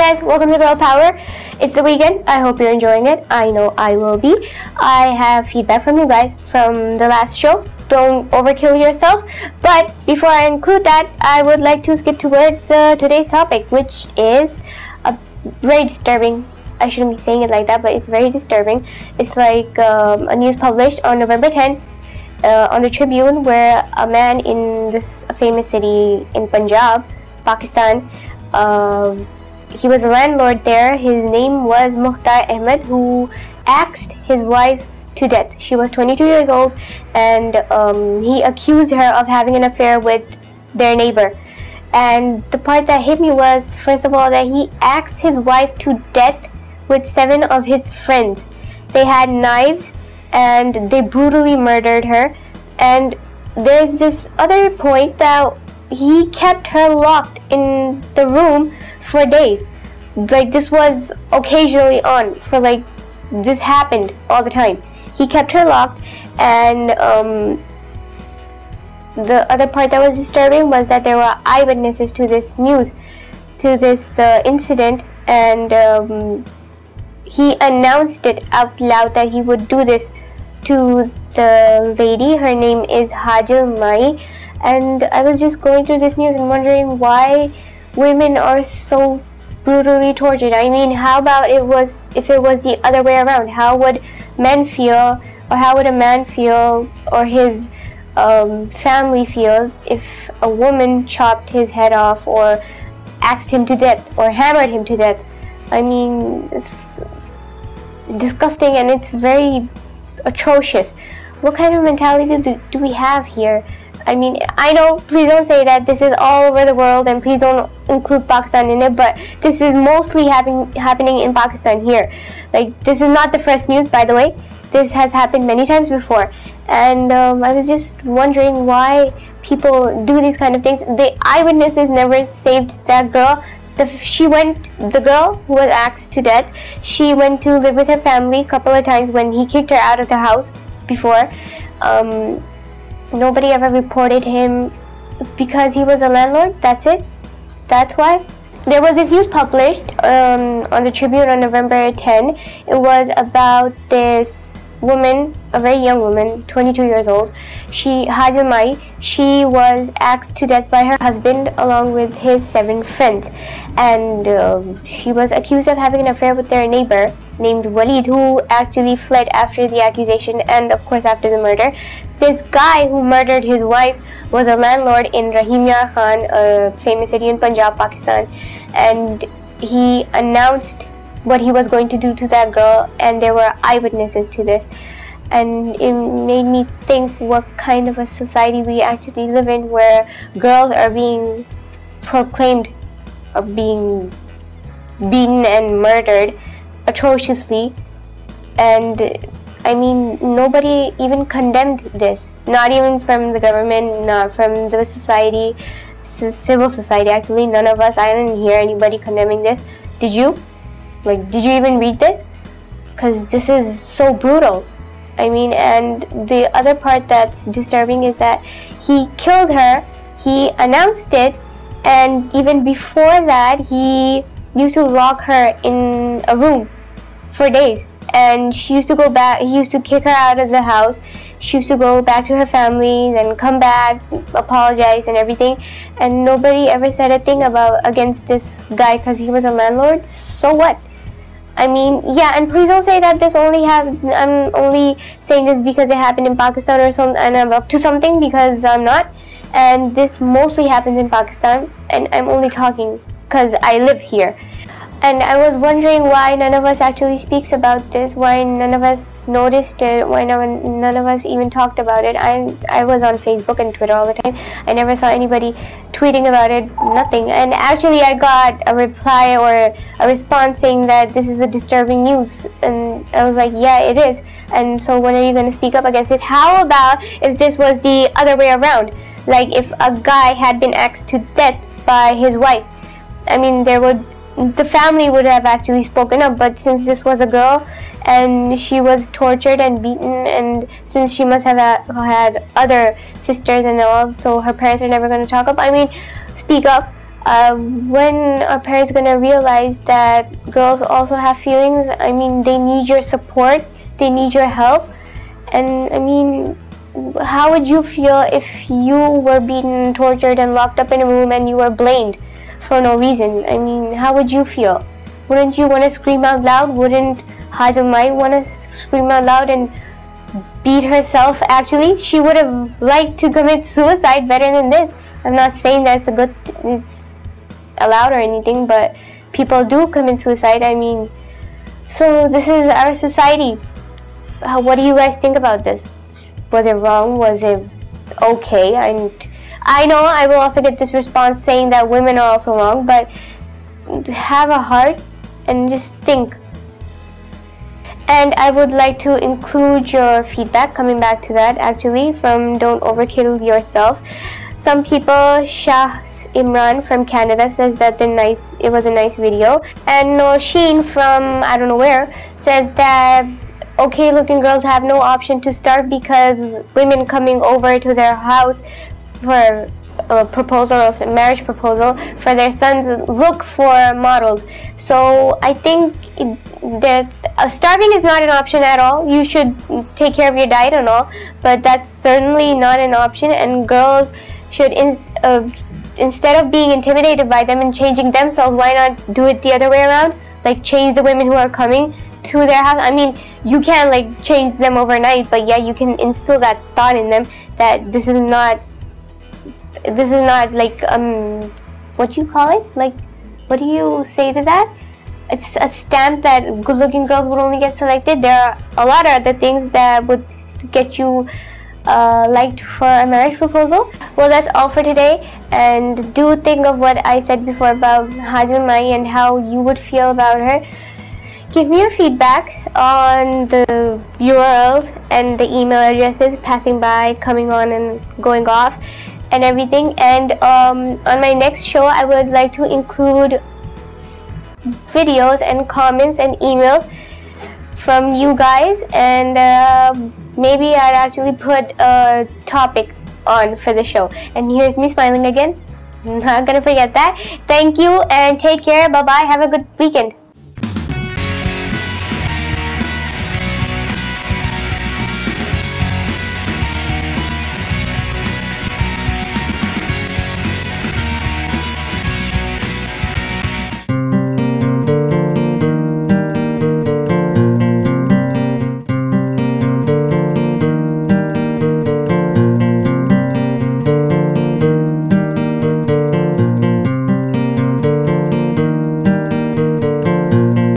guys, welcome to Girl Power. It's the weekend. I hope you're enjoying it. I know I will be. I have feedback from you guys from the last show. Don't overkill yourself. But before I include that, I would like to skip towards today's topic, which is very disturbing. I shouldn't be saying it like that, but it's very disturbing. It's like a news published on November 10th on the Tribune, where a man in this famous city in Punjab, Pakistan, he was a landlord there. His name was Mukhtar Ahmed, who axed his wife to death. She was 22 years old, and he accused her of having an affair with their neighbor. And the part that hit me was, first of all, that he axed his wife to death with 7 of his friends. They had knives and they brutally murdered her. And there's this other point that he kept her locked in the room for days. Like, this was occasionally on, for like, this happened all the time. He kept her locked. And the other part that was disturbing was that there were eyewitnesses to this news, to this incident, and he announced it out loud that he would do this to the lady. Her name is Hajil Mai. And I was just going through this news and wondering why women are so brutally tortured. I mean, how about if it was the other way around? How would men feel, or how would a man feel, or his family feel, if a woman chopped his head off, or axed him to death, or hammered him to death? I mean, it's disgusting and it's very atrocious. What kind of mentality do we have here? I mean, I know, please don't say that this is all over the world, and please don't include Pakistan in it, but this is mostly happening in Pakistan here. Like, this is not the first news, by the way. This has happened many times before. And I was just wondering why people do these kind of things. The eyewitnesses never saved that girl. The girl who was axed to death, she went to live with her family a couple of times when he kicked her out of the house before. Nobody ever reported him because he was a landlord. That's it. That's why. There was this news published on the Tribune on November 10. It was about this woman, a very young woman, 22 years old. Hajil Mai, she was axed to death by her husband along with his 7 friends. And she was accused of having an affair with their neighbor named Walid, who actually fled after the accusation and of course after the murder. This guy who murdered his wife was a landlord in Rahimya Khan, a famous city in Punjab, Pakistan, and he announced what he was going to do to that girl, and there were eyewitnesses to this. And it made me think what kind of a society we actually live in, where girls are being proclaimed of being beaten and murdered atrociously. And I mean, nobody even condemned this, not even from the government, not from the society, civil society actually, none of us. I didn't hear anybody condemning this. Did you? Like, did you even read this? Because this is so brutal. I mean, and the other part that's disturbing is that he killed her, he announced it, and even before that, he used to lock her in a room for days. And she used to go back, he used to kick her out of the house. She used to go back to her family, then come back, apologize and everything. And nobody ever said a thing against this guy because he was a landlord. So what? I mean, yeah, and please don't say that this only happened. I'm only saying this because it happened in Pakistan or something, and I'm up to something, because I'm not. And this mostly happens in Pakistan, and I'm only talking because I live here. And I was wondering why none of us actually speaks about this, why none of us noticed it, why none of us even talked about it. I was on Facebook and Twitter all the time. I never saw anybody tweeting about it, nothing. And actually I got a reply or a response saying that this is a disturbing news. And I was like, yeah, it is. And so when are you going to speak up against it? How about if this was the other way around? Like, if a guy had been axed to death by his wife. I mean, the family would have actually spoken up, but since this was a girl and she was tortured and beaten, and since she must have had other sisters and all, so her parents are never going to talk up. I mean, speak up. When are parents gonna realize that girls also have feelings? I mean, they need your support, they need your help. And I mean, how would you feel if you were beaten, tortured, and locked up in a room and you were blamed for no reason? I mean, how would you feel? Wouldn't you want to scream out loud? Wouldn't Hajamai want to scream out loud and beat herself? Actually, she would have liked to commit suicide better than this. I'm not saying that it's allowed or anything, but people do commit suicide. I mean, so this is our society. What do you guys think about this? Was it wrong? Was it okay? And I know I will also get this response saying that women are also wrong, but have a heart and just think. And I would like to include your feedback, coming back to that actually, from Don't Overkill Yourself. Some people, Shah Imran from Canada says that it was a nice video, and Nosheen from I don't know where says that okay looking girls have no option to start because women coming over to their house for a proposal or a marriage proposal for their sons look for models. So I think that starving is not an option at all. You should take care of your diet and all, but that's certainly not an option, and girls should instead of being intimidated by them and changing themselves, why not do it the other way around? Like change the women who are coming to their house. I mean, you can't like change them overnight, but yeah, you can instill that thought in them that this is not like what you call it? Like, what do you say to that? It's a stamp that good-looking girls would only get selected. There are a lot of other things that would get you liked for a marriage proposal. Well, that's all for today, and do think of what I said before about Hajamai and how you would feel about her. Give me your feedback on the URLs and the email addresses, passing by, coming on and going off and everything. And on my next show I would like to include videos and comments and emails from you guys, and maybe I'd actually put a topic on for the show. And here's me smiling again. I'm not gonna forget that. Thank you and take care. Bye bye. Have a good weekend.